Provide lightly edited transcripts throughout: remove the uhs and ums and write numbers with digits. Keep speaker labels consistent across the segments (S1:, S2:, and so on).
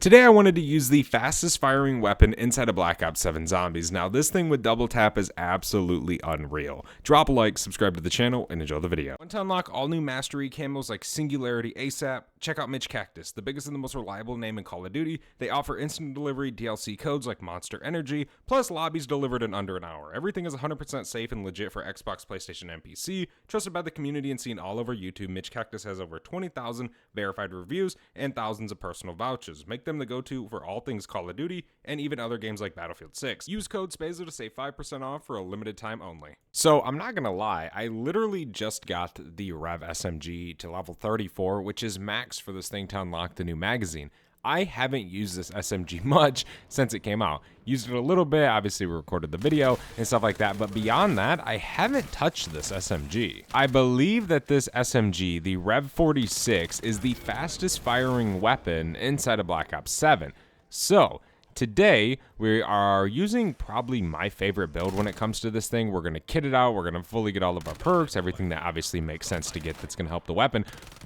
S1: Today I wanted to use the fastest firing weapon inside of Black Ops 7 Zombies. Now this thing with double tap is absolutely unreal. Drop a like, subscribe to the channel, and enjoy the video. Want to unlock all new mastery camos like Singularity ASAP? Check out Mitch Cactus, the biggest and the most reliable name in Call of Duty. They offer instant delivery DLC codes like Monster Energy, plus lobbies delivered in under an hour. Everything is 100% safe and legit for Xbox, PlayStation, and PC. Trusted by the community and seen all over YouTube, Mitch Cactus has over 20,000 verified reviews and thousands of personal vouchers. Make them the go-to for all things Call of Duty and even other games like Battlefield 6. Use code SPAZO to save 5% off for a limited time only. So I'm not gonna lie, I literally just got the Rev SMG to level 34, which is max for this thing to unlock the new magazine. I haven't used this SMG much since it came out. Used it a little bit, obviously we recorded the video and stuff like that, but beyond that, I haven't touched this SMG. I believe that this SMG, the Rev 46, is the fastest firing weapon inside of Black Ops 7. So, today, we are using probably my favorite build when it comes to this thing. We're going to kit it out. We're going to fully get all of our perks, everything that obviously makes sense to get that's going to help the weapon.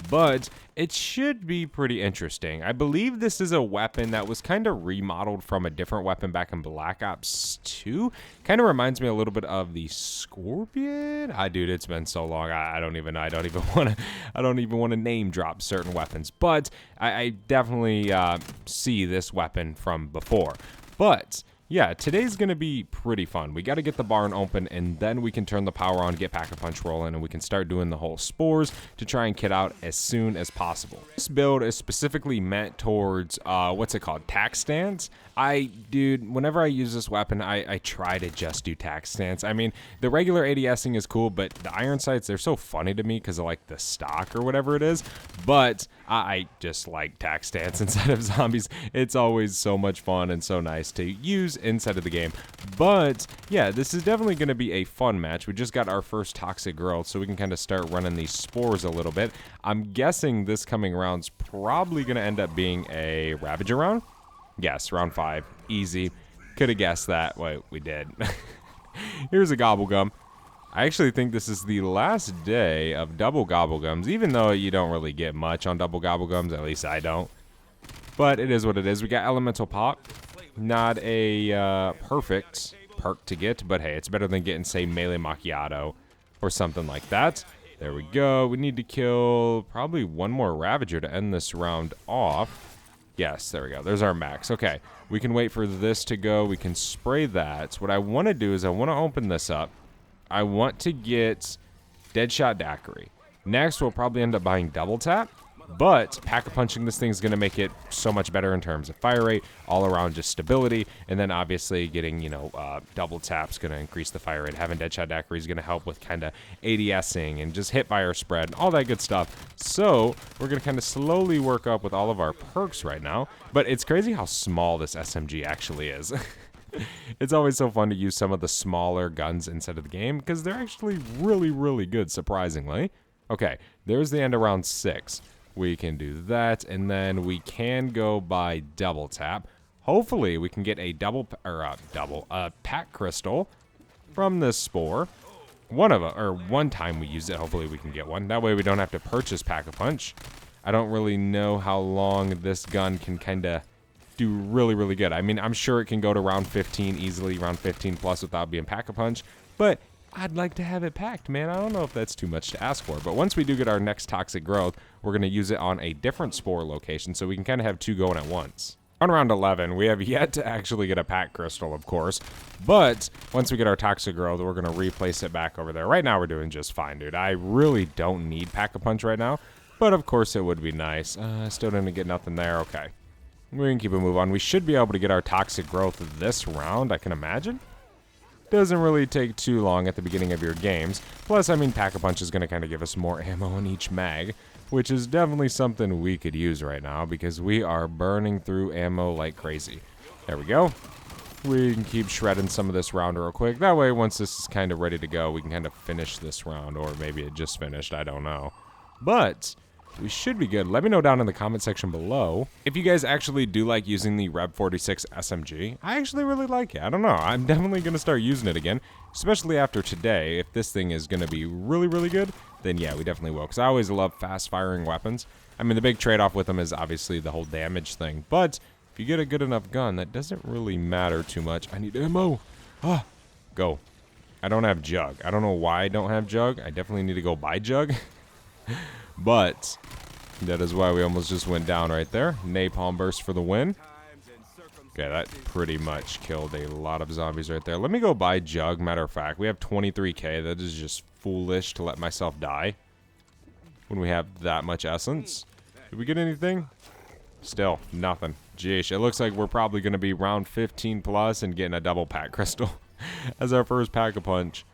S1: But it should be pretty interesting. I believe this is a weapon that was kind of remodeled from a different weapon back in Black Ops 2. Kind of reminds me a little bit of the Scorpion. Dude, it's been so long. I don't even want to name drop certain weapons. But I definitely see this weapon from before. But yeah, today's gonna be pretty fun. We got to get the barn open, and then we can turn the power on, get Pack-a-Punch rolling, and we can start doing the whole spores to try and kit out as soon as possible. This build is specifically meant towards what's it called, tac stance. Dude, whenever I use this weapon, I try to just do tac stance. I mean, the regular ADSing is cool, but the iron sights, they're so funny to me because of like the stock or whatever it is. But I just like tac stance inside of zombies. It's always so much fun and so nice to use inside of the game. But yeah, this is definitely going to be a fun match. We just got our first toxic growth, so we can kind of start running these spores a little bit. I'm guessing this coming round's probably going to end up being a Ravager round. Yes, round 5. Easy. Could have guessed that. Wait, we did. Here's a Gobblegum. I actually think this is the last day of double Gobblegums, even though you don't really get much on double Gobblegums. At least I don't. But it is what it is. We got Elemental Pop. Not a perfect perk to get, but hey, it's better than getting, say, Melee Macchiato or something like that. There we go. We need to kill probably one more Ravager to end this round off. Yes, there we go. There's our max. Okay, we can wait for this to go. We can spray that. What I want to do is I want to open this up. I want to get Deadshot Daiquiri. Next, we'll probably end up buying Double Tap. But Pack-a-Punching this thing is going to make it so much better in terms of fire rate, all around just stability, and then obviously getting, Double Tap's going to increase the fire rate. Having Deadshot Daiquiri is going to help with kind of ADSing and just hit fire spread and all that good stuff. So we're going to kind of slowly work up with all of our perks right now. But it's crazy how small this SMG actually is. It's always so fun to use some of the smaller guns inside of the game because they're actually really, really good, surprisingly. Okay, there's the end of round 6. We can do that, and then we can go by double tap. Hopefully, we can get a pack crystal from this spore. One time we use it. Hopefully, we can get one. That way, we don't have to purchase Pack-a-Punch. I don't really know how long this gun can kind of do really, really good. I mean, I'm sure it can go to round 15 easily, round 15 plus without being Pack-a-Punch, but I'd like to have it packed, man. I don't know if that's too much to ask for. But once we do get our next toxic growth, we're going to use it on a different spore location so we can kind of have two going at once. On round 11, we have yet to actually get a pack crystal, of course. But once we get our toxic growth, we're going to replace it back over there. Right now, we're doing just fine, dude. I really don't need Pack-a-Punch right now. But of course, it would be nice. Still didn't get nothing there. Okay. We can keep a move on. We should be able to get our toxic growth this round, I can imagine. Doesn't really take too long at the beginning of your games. Plus, I mean, Pack-a-Punch is going to kind of give us more ammo in each mag, which is definitely something we could use right now because we are burning through ammo like crazy. There we go. We can keep shredding some of this round real quick. That way, once this is kind of ready to go, we can kind of finish this round, or maybe it just finished. I don't know. But we should be good. Let me know down in the comment section below if you guys actually do like using the Rev 46 SMG. I actually really like it. I don't know. I'm definitely going to start using it again, especially after today. If this thing is going to be really, really good, then yeah, we definitely will. Because I always love fast-firing weapons. I mean, the big trade-off with them is obviously the whole damage thing. But If you get a good enough gun, that doesn't really matter too much. I need ammo. Ah, go. I don't have Jug. I don't know why I don't have Jug. I definitely need to go buy Jug. But that is why we almost just went down right there. Napalm burst for the win. Okay, that pretty much killed a lot of zombies right there. Let me go buy Jug. Matter of fact, we have 23k. That is just foolish to let myself die when we have that much essence. Did we get anything? Still, nothing. Jeesh, it looks like we're probably going to be round 15 plus and getting a double pack crystal as our first pack-a-punch.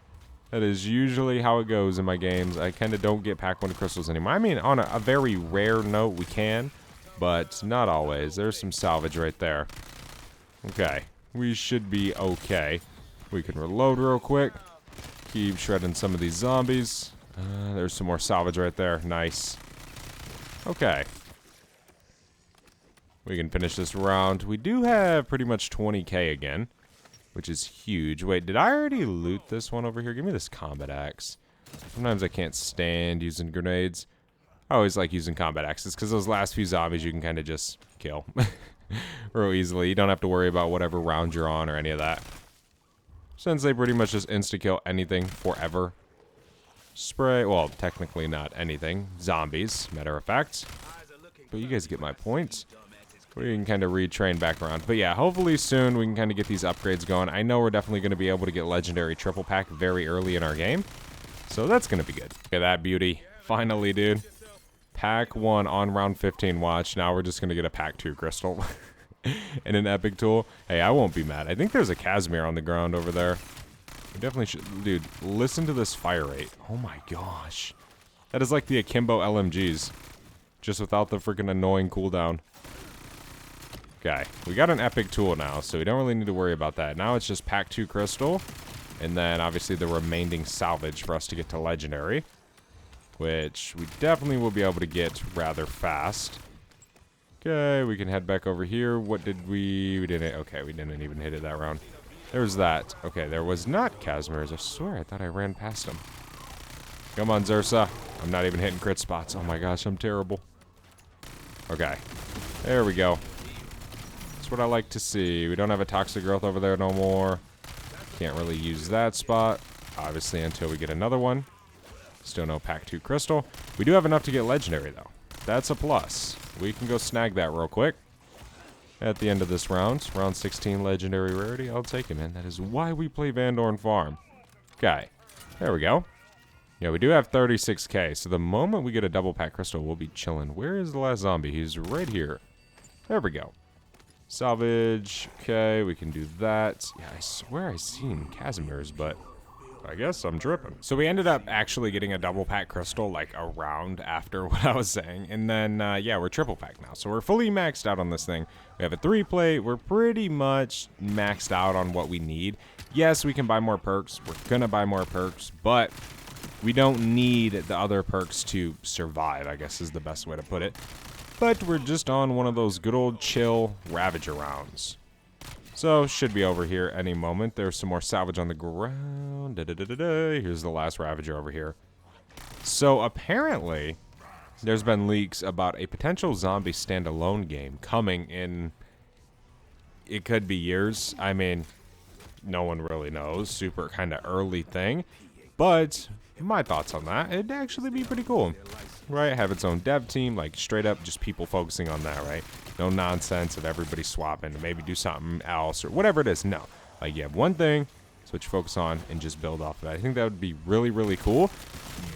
S1: That is usually how it goes in my games. I kind of don't get pack 1 crystals anymore. I mean, on a very rare note, we can, but not always. There's some salvage right there. Okay, we should be okay. We can reload real quick. Keep shredding some of these zombies. There's some more salvage right there. Nice. Okay. We can finish this round. We do have pretty much 20k again, which is huge. Wait, did I already loot this one over here? Give me this combat axe. Sometimes I can't stand using grenades. I always like using combat axes because those last few zombies you can kind of just kill real easily. You don't have to worry about whatever round you're on or any of that, since they pretty much just insta-kill anything forever. Spray, well, technically not anything. Zombies, matter of fact. But you guys get my point. We can kind of retrain back around. But yeah, hopefully soon we can kind of get these upgrades going. I know we're definitely going to be able to get legendary triple pack very early in our game, so that's going to be good. Look at that beauty. Finally, dude. Pack 1 on round 15. Watch. Now we're just going to get a pack 2 crystal and an epic tool. Hey, I won't be mad. I think there's a Casimir on the ground over there. We definitely should. Dude, listen to this fire rate. Oh my gosh. That is like the Akimbo LMGs, just without the freaking annoying cooldown. Okay, we got an epic tool now, so we don't really need to worry about that. Now it's just pack 2 crystal, and then obviously the remaining salvage for us to get to legendary, which we definitely will be able to get rather fast. Okay, we can head back over here. What did we didn't, okay, we didn't even hit it that round. There's that. Okay, there was not Casimirs. I swear, I thought I ran past him. Come on, Zursa. I'm not even hitting crit spots. Oh my gosh, I'm terrible. Okay, there we go. What I like to see. We don't have a toxic growth over there no more. Can't really use that spot, obviously, until we get another one. Still no pack 2 crystal. We do have enough to get legendary though. That's a plus. We can go snag that real quick at the end of this round. Round 16 legendary rarity. I'll take it, man. That is why we play Van Dorn Farm. Okay, there we go. Yeah, we do have 36k, so the moment we get a double pack crystal, we'll be chilling. Where is the last zombie? He's right here. There we go. Salvage. Okay, we can do that. Yeah, I swear I seen Casimirs, but I guess I'm tripping. So we ended up actually getting a double pack crystal like a round after what I was saying. And then, yeah, we're triple pack now. So we're fully maxed out on this thing. We have a 3-plate. We're pretty much maxed out on what we need. Yes, we can buy more perks. We're going to buy more perks, but we don't need the other perks to survive, I guess is the best way to put it. But we're just on one of those good old chill Ravager rounds. So, should be over here any moment. There's some more salvage on the ground. Here's the last Ravager over here. So, apparently, there's been leaks about a potential zombie standalone game coming in. It could be years. I mean, no one really knows. Super kind of early thing. But my thoughts on that, it'd actually be pretty cool. Right, have its own dev team, like straight up just people focusing on that, right? No nonsense of everybody swapping to maybe do something else or whatever it is. No, like you have one thing, that's what you focus on, and just build off of that. I think that would be really, really cool.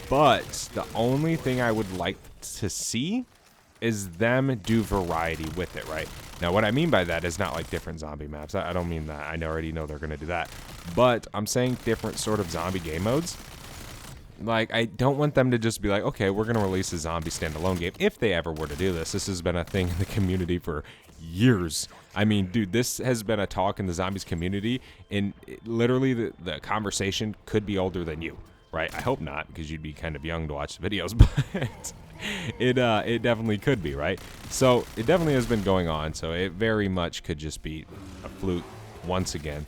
S1: But the only thing I would like to see is them do variety with it, right? Now, what I mean by that is not like different zombie maps. I don't mean that. I already know they're going to do that. But I'm saying different sort of zombie game modes. Like, I don't want them to just be like, okay, we're going to release a zombie standalone game. If they ever were to do this, this has been a thing in the community for years. I mean, dude, this has been a talk in the zombies community, and literally the conversation could be older than you, right? I hope not, because you'd be kind of young to watch the videos, but it definitely could be, right? So it definitely has been going on, so it very much could just be a fluke once again.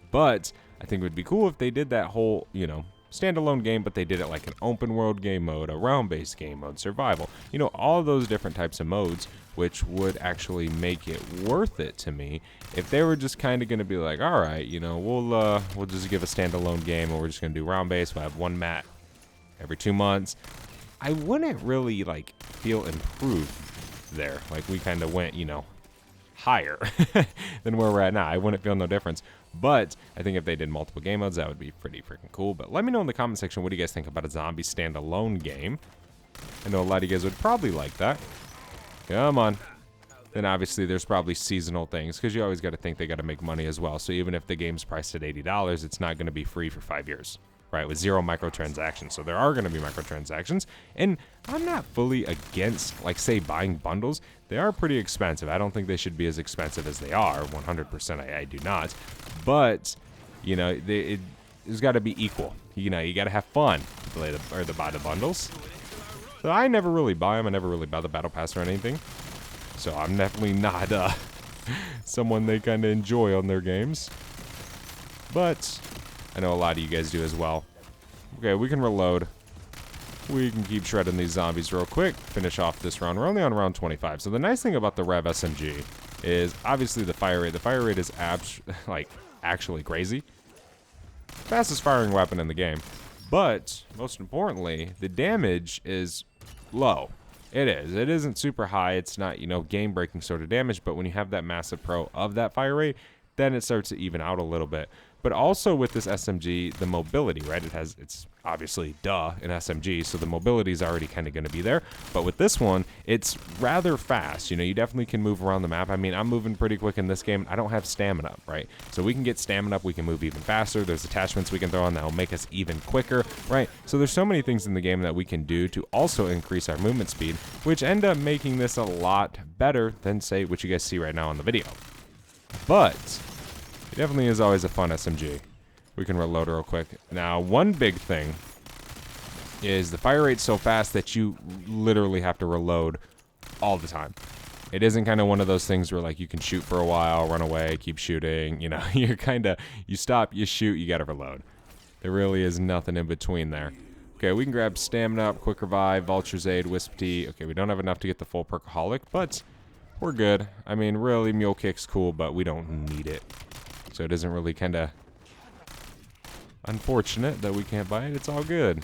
S1: But I think it would be cool if they did that whole, you know, standalone game, but they did it like an open world game mode, a round-based game mode, survival. You know, all those different types of modes, which would actually make it worth it to me if they were just kind of going to be like, all right, you know, we'll just give a standalone game, and we're just going to do round-based. We'll have one map every 2 months. I wouldn't really like feel improved there. Like we kind of went, you know, higher than where we're at now. I wouldn't feel no difference. But I think if they did multiple game modes, that would be pretty freaking cool. But let me know in the comment section, what do you guys think about a zombie standalone game? I know a lot of you guys would probably like that. Come on. Then obviously there's probably seasonal things, because you always got to think they got to make money as well. So even if the game's priced at $80, it's not going to be free for 5 years, right? With 0 microtransactions. So there are going to be microtransactions. And I'm not fully against, like, say, buying bundles. They are pretty expensive. I don't think they should be as expensive as they are. 100% I do not. But, you know, it's got to be equal. You know, you got to have fun to buy the bundles. So I never really buy them. I never really buy the battle pass or anything. So I'm definitely not someone they kind of enjoy on their games. But I know a lot of you guys do as well. Okay, we can reload. We can keep shredding these zombies real quick. Finish off this round. We're only on round 25. So the nice thing about the Rev SMG is obviously the fire rate. The fire rate is actually crazy. Fastest firing weapon in the game. But most importantly, the damage is low. It is. It isn't super high. It's not, you know, game-breaking sort of damage. But when you have that massive pro of that fire rate, then it starts to even out a little bit. But also with this SMG, the mobility, right? It's obviously, an SMG, so the mobility is already kind of going to be there. But with this one, it's rather fast. You know, you definitely can move around the map. I mean, I'm moving pretty quick in this game. I don't have stamina, right? So we can get stamina up. We can move even faster. There's attachments we can throw on that will make us even quicker, right? So there's so many things in the game that we can do to also increase our movement speed, which end up making this a lot better than, say, what you guys see right now on the video. But it definitely is always a fun SMG. We can reload real quick. Now, one big thing is the fire rate's so fast that you literally have to reload all the time. It isn't kind of one of those things where, like, you can shoot for a while, run away, keep shooting. You know, you're kind of, you stop, you shoot, you got to reload. There really is nothing in between there. Okay, we can grab Stamina Up, Quick Revive, Vulture's Aid, Wisp Tea. Okay, we don't have enough to get the full Perkaholic, but we're good. I mean, really, Mule Kick's cool, but we don't need it. So it isn't really kind of unfortunate that we can't buy it. It's all good.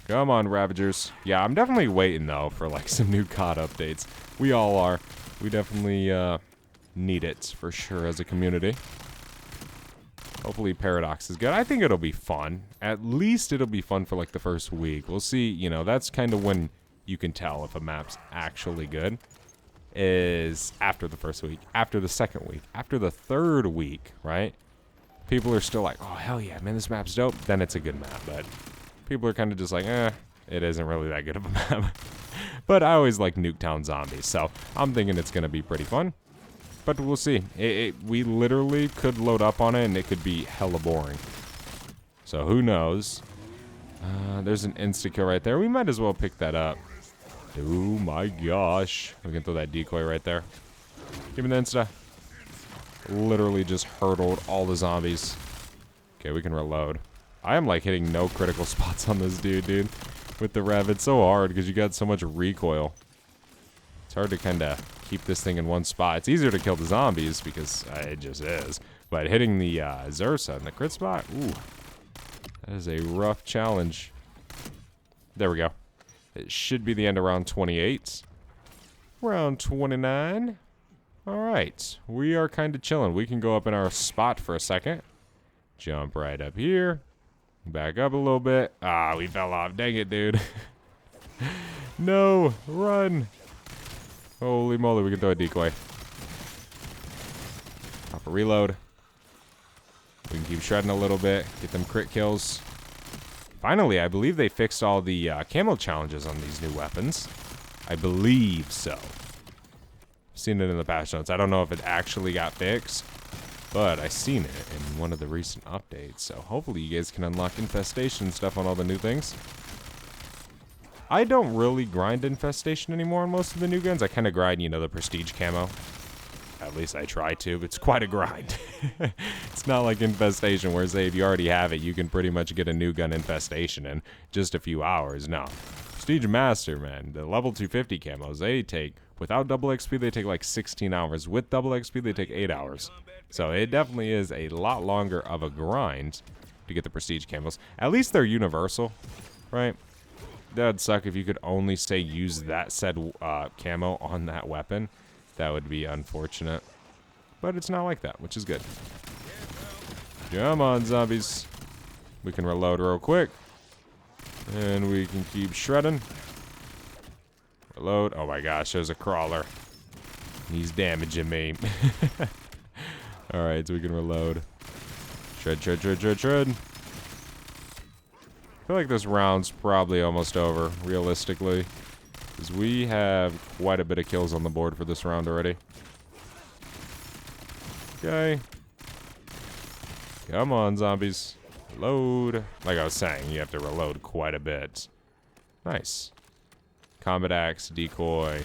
S1: Come on, Ravagers. Yeah, I'm definitely waiting, though, for, like, some new COD updates. We all are. We definitely need it, for sure, as a community. Hopefully Paradox is good. I think it'll be fun. At least it'll be fun for, like, the first week. We'll see. You know, that's kind of when you can tell if a map's actually good. Is after the first week, after the second week, after the third week, right? People are still like, oh, hell yeah, man, this map's dope. Then it's a good map, but people are kind of just like, it isn't really that good of a map. But I always like Nuketown Zombies, so I'm thinking it's going to be pretty fun. But we'll see. We literally could load up on it, and it could be hella boring. So who knows? There's an insta-kill right there. We might as well pick that up. Oh my gosh. We can throw that decoy right there. Give me the insta. Literally just hurdled all the zombies. Okay, we can reload. I am like hitting no critical spots on this dude. With the Rev, it's so hard because you got so much recoil. It's hard to kind of keep this thing in one spot. It's easier to kill the zombies because it just is. But hitting the Zersa in the crit spot, ooh. That is a rough challenge. There we go. It should be the end of round 28. Round 29. Alright. We are kind of chilling. We can go up in our spot for a second. Jump right up here. Back up a little bit. Ah, we fell off. Dang it, dude. No. Run. Holy moly, we can throw a decoy. Pop a reload. We can keep shredding a little bit. Get them crit kills. Finally, I believe they fixed all the camo challenges on these new weapons. I believe so. I've seen it in the patch notes. I don't know if it actually got fixed, but I've seen it in one of the recent updates. So hopefully you guys can unlock infestation stuff on all the new things. I don't really grind infestation anymore on most of the new guns. I kind of grind, you know, the prestige camo. At least I try to. It's quite a grind. It's not like Infestation, where say if you already have it, you can pretty much get a new gun Infestation in just a few hours. No. Prestige Master, man. The level 250 camos, they take, without double XP, they take like 16 hours. With double XP, they take 8 hours. So it definitely is a lot longer of a grind to get the Prestige camos. At least they're universal, right? That'd suck if you could only, say, use that said camo on that weapon. That would be unfortunate. But it's not like that, which is good. Come on, zombies. We can reload real quick. And we can keep shredding. Reload. Oh my gosh, there's a crawler. He's damaging me. Alright, so we can reload. Shred, shred, shred, shred, shred. I feel like this round's probably almost over, realistically. Because we have quite a bit of kills on the board for this round already. Okay. Come on, zombies. Load. Like I was saying, you have to reload quite a bit. Nice. Combat axe, decoy.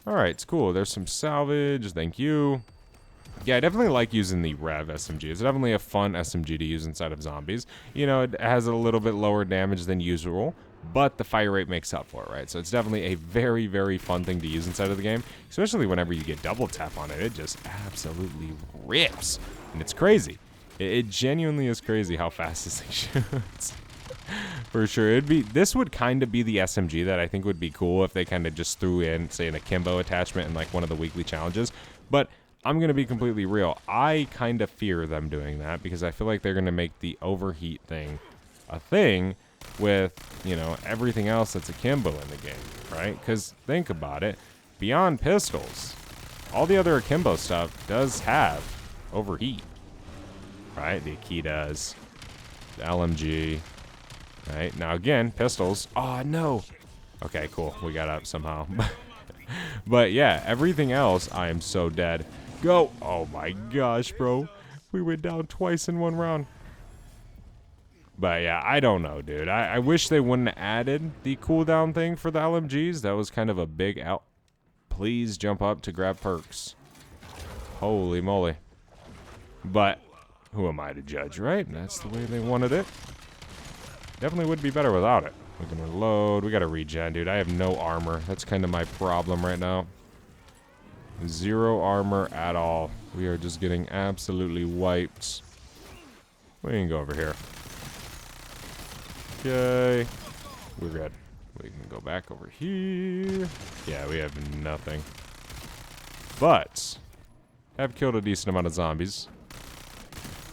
S1: Alright, it's cool. There's some salvage. Thank you. Yeah, I definitely like using the Rev SMG. It's definitely a fun SMG to use inside of zombies. You know, it has a little bit lower damage than usual, but the fire rate makes up for it, right? So it's definitely a very, very fun thing to use inside of the game, especially whenever you get double tap on it. It just absolutely rips, and it's crazy. It genuinely is crazy how fast this thing shoots. For sure. This would kind of be the SMG that I think would be cool if they kind of just threw in, say, an akimbo attachment in like one of the weekly challenges. But I'm going to be completely real. I kind of fear them doing that because I feel like they're going to make the overheat thing a thing with, you know, everything else that's akimbo in the game, right? Because think about it. Beyond pistols, all the other akimbo stuff does have overheat, right? The Akitas, the LMG, right? Now, again, pistols. Oh, no. Okay, cool. We got up somehow. But, yeah, everything else, I am so dead. Go. Oh, my gosh, bro. We went down twice in one round. But, yeah, I don't know, dude. I wish they wouldn't have added the cooldown thing for the LMGs. That was kind of a big out. Please jump up to grab perks. Holy moly. But who am I to judge, right? That's the way they wanted it. Definitely would be better without it. We can reload. We got to regen, dude. I have no armor. That's kind of my problem right now. 0 armor at all. We are just getting absolutely wiped. We can go over here. Okay. We're good. We can go back over here. Yeah, we have nothing. But have killed a decent amount of zombies.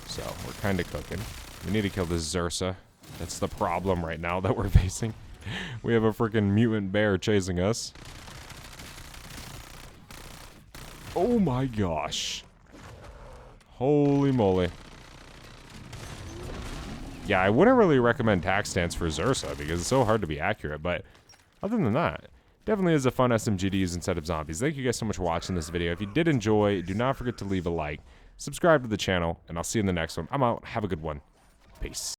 S1: So we're kind of cooking. We need to kill this Zursa. That's the problem right now that we're facing. We have a freaking mutant bear chasing us. Oh my gosh. Holy moly. Yeah, I wouldn't really recommend tac stance for Zursa because it's so hard to be accurate, but other than that, definitely is a fun SMG to use instead of zombies. Thank you guys so much for watching this video. If you did enjoy, do not forget to leave a like, subscribe to the channel, and I'll see you in the next one. I'm out. Have a good one. Peace.